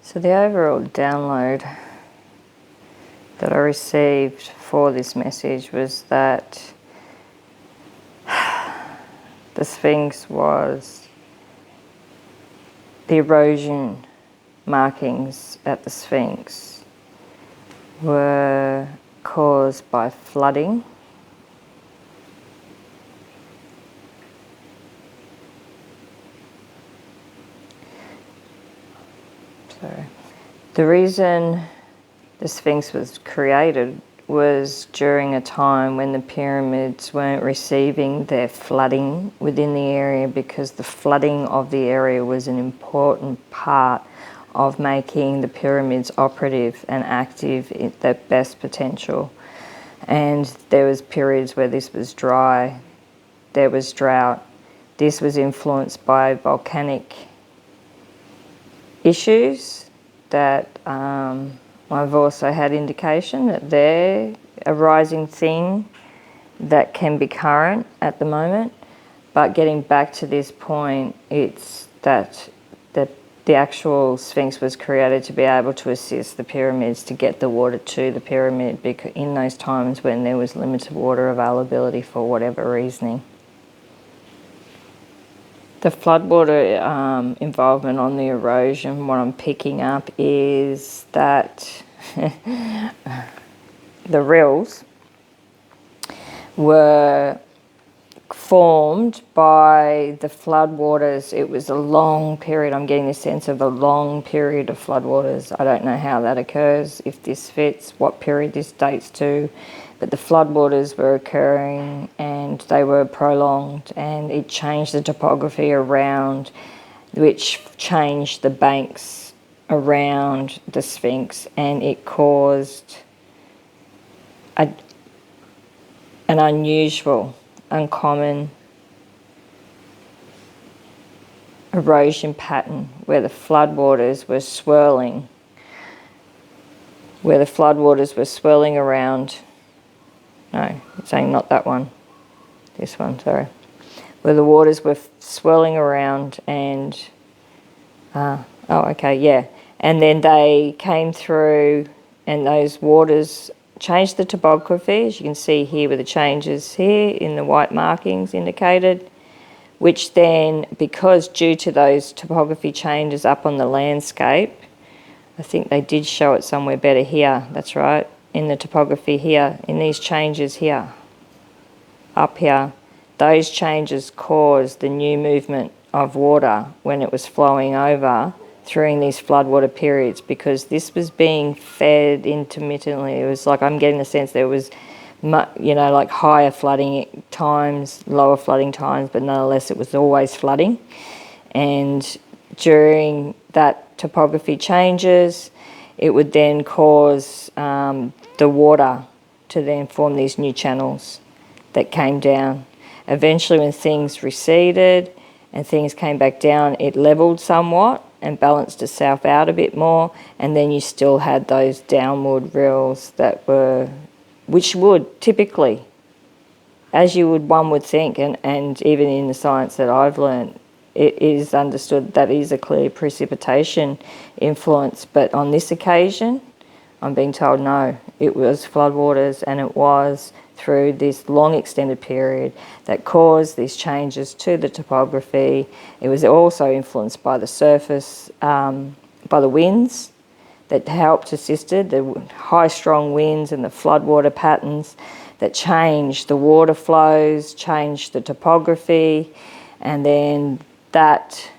So the overall download that I received for this message was that the Sphinx was the erosion markings at the Sphinx were caused by flooding. So the reason the Sphinx was created was during a time when the pyramids weren't receiving their flooding within the area, because the flooding of the area was an important part of making the pyramids operative and active at their best potential. And there was periods where this was dry, there was drought. This was influenced by volcanic issues that I've also had indication that they're a rising thing that can be current at the moment. But getting back to this point, it's that the actual Sphinx was created to be able to assist the pyramids to get the water to the pyramid, because in those times when there was limited water availability for whatever reasoning. The floodwater involvement on the erosion, what I'm picking up is that the rills were formed by the floodwaters. It was a long period. I'm getting a sense of a long period of floodwaters. I don't know how that occurs, if this fits, what period this dates to, but the floodwaters were occurring and they were prolonged, and it changed the topography around, which changed the banks around the Sphinx, and it caused an unusual, uncommon erosion pattern where the floodwaters were swirling, around. No, it's saying not that one. This one, sorry. Where the waters were swirling around and, and then they came through, and those waters changed the topography, as you can see here with the changes here in the white markings indicated, which then, because due to those topography changes up on the landscape, I think they did show it somewhere better here, that's right, in the topography here, in these changes here, up here, those changes caused the new movement of water when it was flowing over during these floodwater periods, because this was being fed intermittently. It was like, I'm getting the sense there was, like higher flooding times, lower flooding times, but nonetheless it was always flooding. And during that topography changes, it would then cause the water to then form these new channels that came down. Eventually, when things receded and things came back down, it leveled somewhat and balanced itself out a bit more, and then you still had those downward rills that were, which would typically, as one would think, and even in the science that I've learned, it is understood that is a clear precipitation influence. But on this occasion, I'm being told no, it was floodwaters, and it was through this long extended period that caused these changes to the topography. It was also influenced by the surface, by the winds that helped assisted, the high strong winds and the floodwater patterns that changed the water flows, changed the topography, and then that,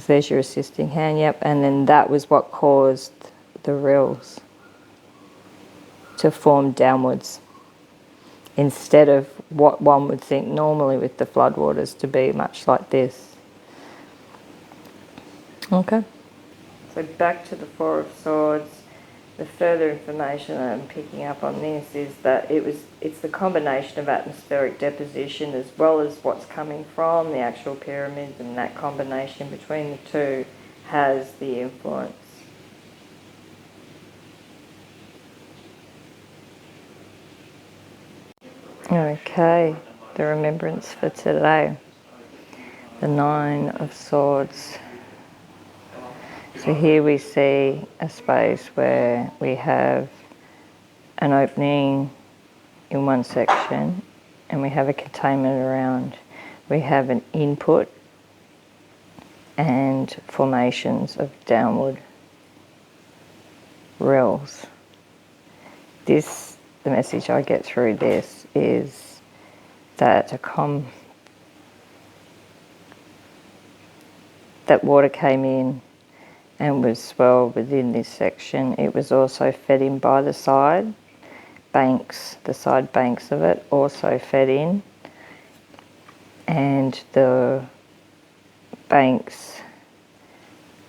there's your assisting hand, yep, and then that was what caused the rills to form downwards, instead of what one would think normally with the floodwaters to be much like this. Okay. So back to the Four of Swords. The further information that I'm picking up on this is that it's the combination of atmospheric deposition as well as what's coming from the actual pyramids, and that combination between the two has the influence. Okay, the remembrance for today. The Nine of Swords. So here we see a space where we have an opening in one section and we have a containment around. We have an input and formations of downward rills. The message I get through this is that that water came in and was swelled within this section. It was also fed in by the side banks, the side banks of it also fed in, and the banks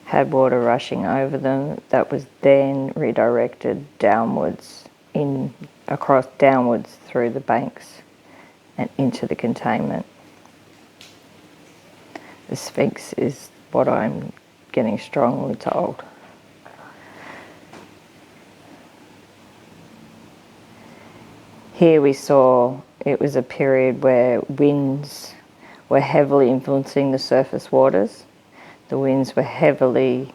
had water rushing over them that was then redirected downwards downwards through the banks and into the containment. The Sphinx is what I'm getting strongly told. Here we saw it was a period where winds were heavily influencing the surface waters. The winds were heavily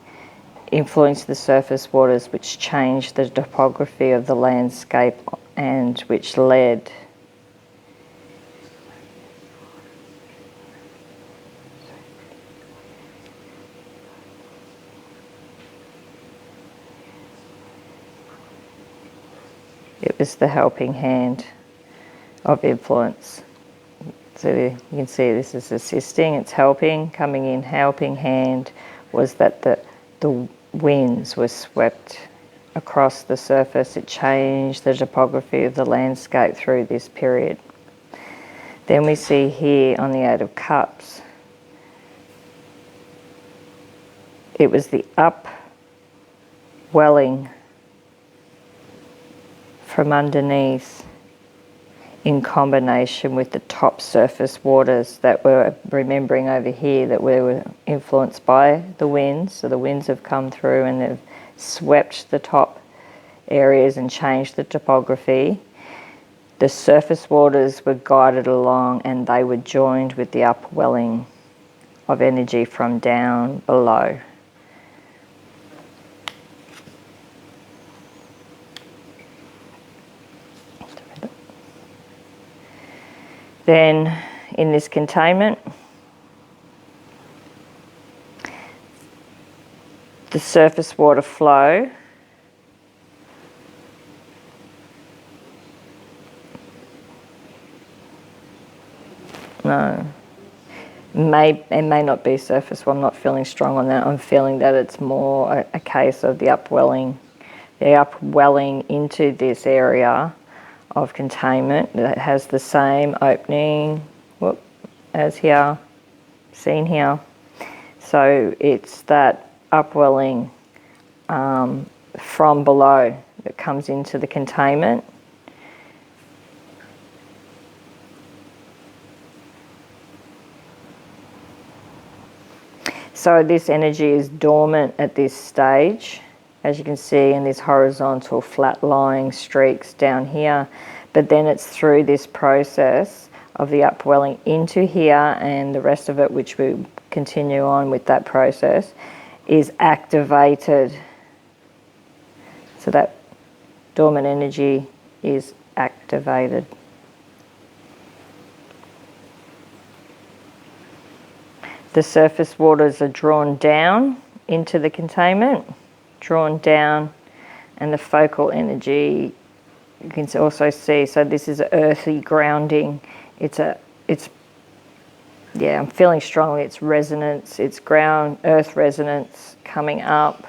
influenced the surface waters, which changed the topography of the landscape and which led it was the helping hand of influence. So you can see this is assisting, it's helping, coming in, helping hand was that the winds were swept across the surface. It changed the topography of the landscape through this period. Then we see here on the Eight of Cups, it was the upwelling from underneath in combination with the top surface waters that we're remembering over here that we were influenced by the winds. So the winds have come through and they've swept the top areas and changed the topography. The surface waters were guided along and they were joined with the upwelling of energy from down below. Then in this containment, the surface water flow may not be surface. Well, I'm not feeling strong on that. I'm feeling that it's more a case of the upwelling into this area of containment that has the same opening as here, seen here. So it's that upwelling from below that comes into the containment. So this energy is dormant at this stage, as you can see in these horizontal flat lying streaks down here, but then it's through this process of the upwelling into here and the rest of it, which we continue on with that process, is activated. So that dormant energy is activated. The surface waters are drawn down into the containment, drawn down, and the focal energy you can also see. So this is earthy grounding. I'm feeling strongly it's resonance, it's ground earth resonance coming up,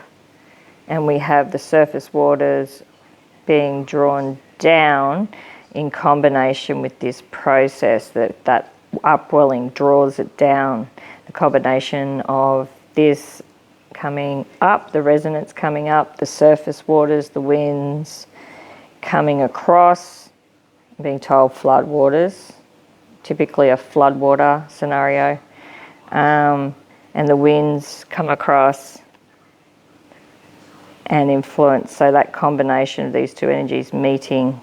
and we have the surface waters being drawn down in combination with this process that upwelling draws it down. The combination of this coming up, the resonance coming up, the surface waters, the winds coming across, being told flood waters, typically a floodwater scenario, and the winds come across and influence. So that combination of these two energies meeting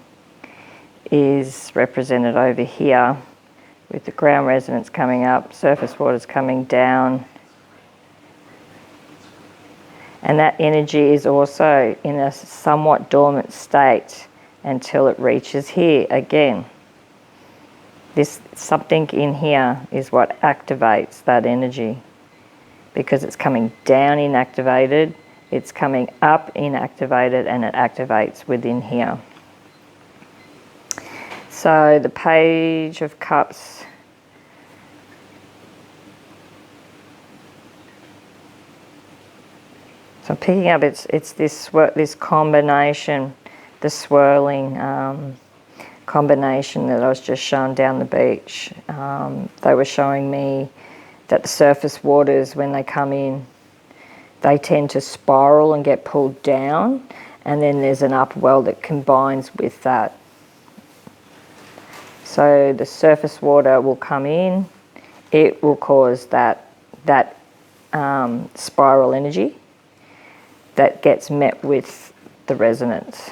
is represented over here with the ground resonance coming up, surface waters coming down, And that energy is also in a somewhat dormant state until it reaches here again. This something in here is what activates that energy, because it's coming down inactivated, it's coming up inactivated, and it activates within here. So the Page of Cups. So I'm picking up, it's this combination, the swirling combination that I was just shown down the beach. They were showing me that the surface waters, when they come in, they tend to spiral and get pulled down, and then there's an upwell that combines with that. So the surface water will come in, it will cause that spiral energy that gets met with the resonance.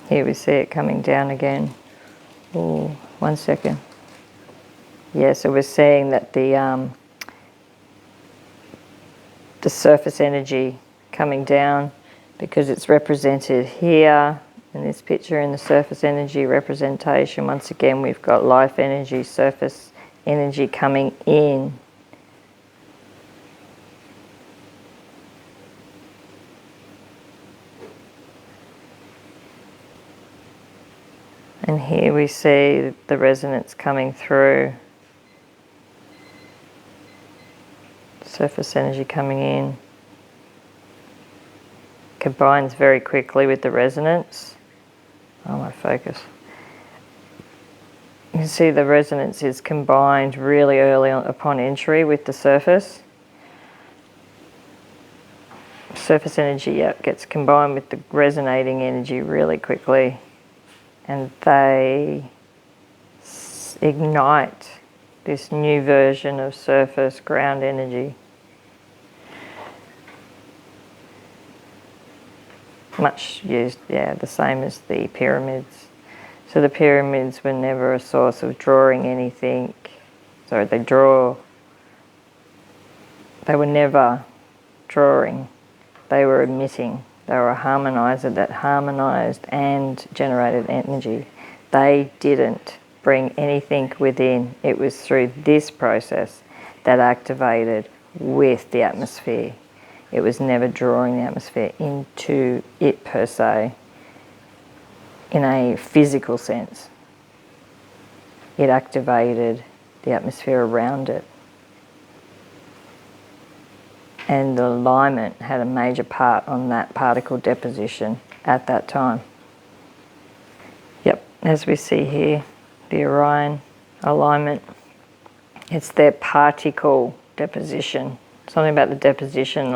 Here we see it coming down again. Oh, 1 second. Yeah, so we're seeing that the surface energy coming down, because it's represented here in this picture in the surface energy representation. Once again, we've got life energy, surface energy coming in. And here we see the resonance coming through. Surface energy coming in. Combines very quickly with the resonance. Oh, my focus. You can see the resonance is combined really early on upon entry with the surface. Surface energy, gets combined with the resonating energy really quickly, and they ignite this new version of surface ground energy. Much used, the same as the pyramids. So the pyramids were never a source of drawing anything. So they were never drawing. They were emitting. They were a harmonizer that harmonized and generated energy. They didn't bring anything within. It was through this process that activated with the atmosphere. It was never drawing the atmosphere into it per se, in a physical sense. It activated the atmosphere around it. And the alignment had a major part on that particle deposition at that time. Yep, as we see here, the Orion alignment, it's their particle deposition. Something about the deposition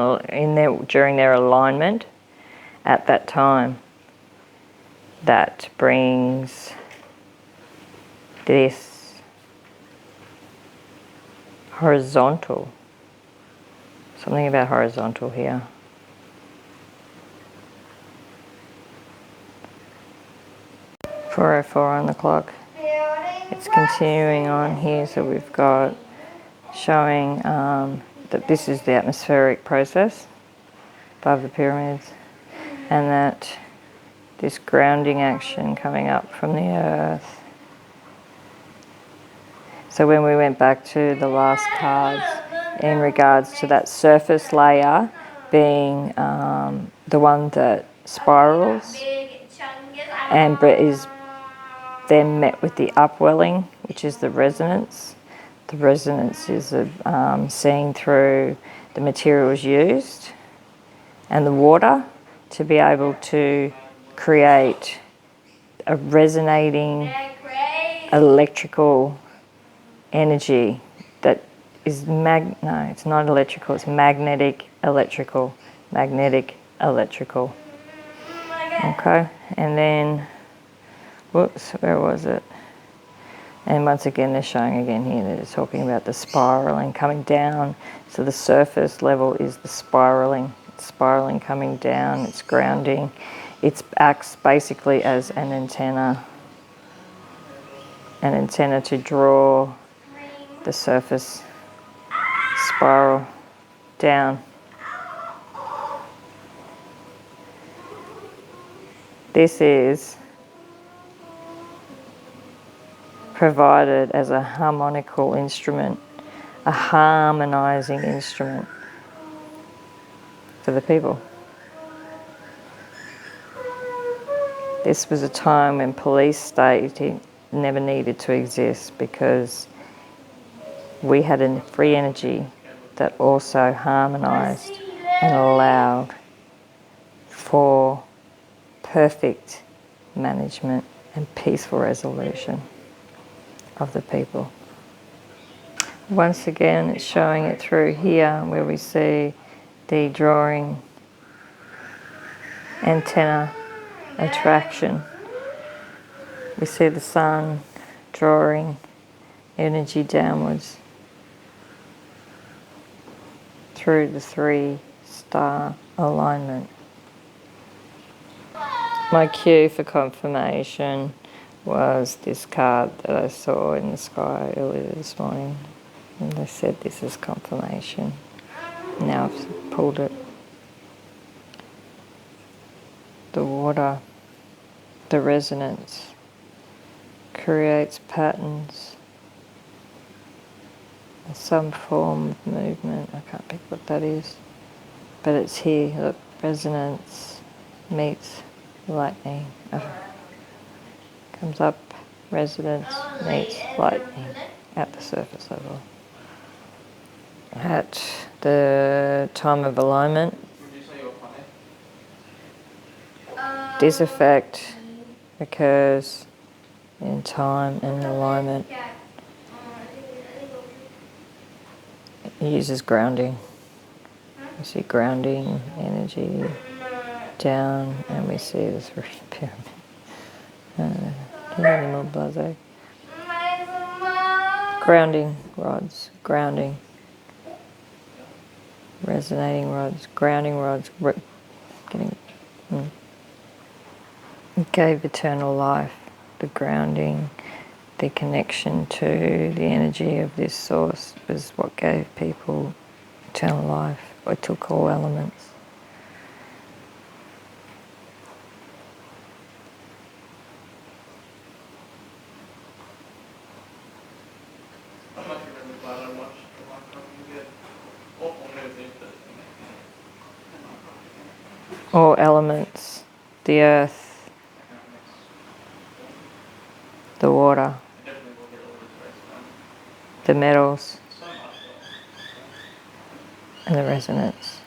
during their alignment at that time that brings this horizontal. Something about horizontal here. .404 on the clock. It's continuing on here, so we've got showing that this is the atmospheric process above the pyramids, and that this grounding action coming up from the earth. So when we went back to the last cards in regards to that surface layer being the one that spirals and is then met with the upwelling, which is the resonance. The resonance is seeing through the materials used and the water to be able to create a resonating electrical energy that is no, it's not electrical, it's magnetic electrical. Magnetic electrical. Okay, and then, whoops, where was it? And once again, they're showing again here that it's talking about the spiraling coming down. So the surface level is the spiraling. It's spiraling coming down, it's grounding. It acts basically as an antenna to draw the surface spiral down. This is provided as a harmonical instrument, a harmonizing instrument for the people. This was a time when police state never needed to exist because we had a free energy that also harmonized and allowed for perfect management and peaceful resolution of the people. Once again, it's showing it through here where we see the drawing antenna attraction. We see the sun drawing energy downwards through the 3-star alignment. My cue for confirmation was this card that I saw in the sky earlier this morning, and they said this is confirmation. Now I've pulled it. The water, the resonance, creates patterns, some form of movement. I can't pick what that is, but it's here. Look, resonance meets lightning. Comes up, resonance meets lightning at the surface level. At the time of alignment, this effect occurs in time and alignment. It uses grounding. You see grounding energy down, and we see the 3 pyramid. Any more blase? Grounding rods, grounding. Resonating rods, grounding rods, It gave eternal life, the grounding, the connection to the energy of this source was what gave people eternal life. It took all elements. All elements, the earth, the water, the metals, and the resonance.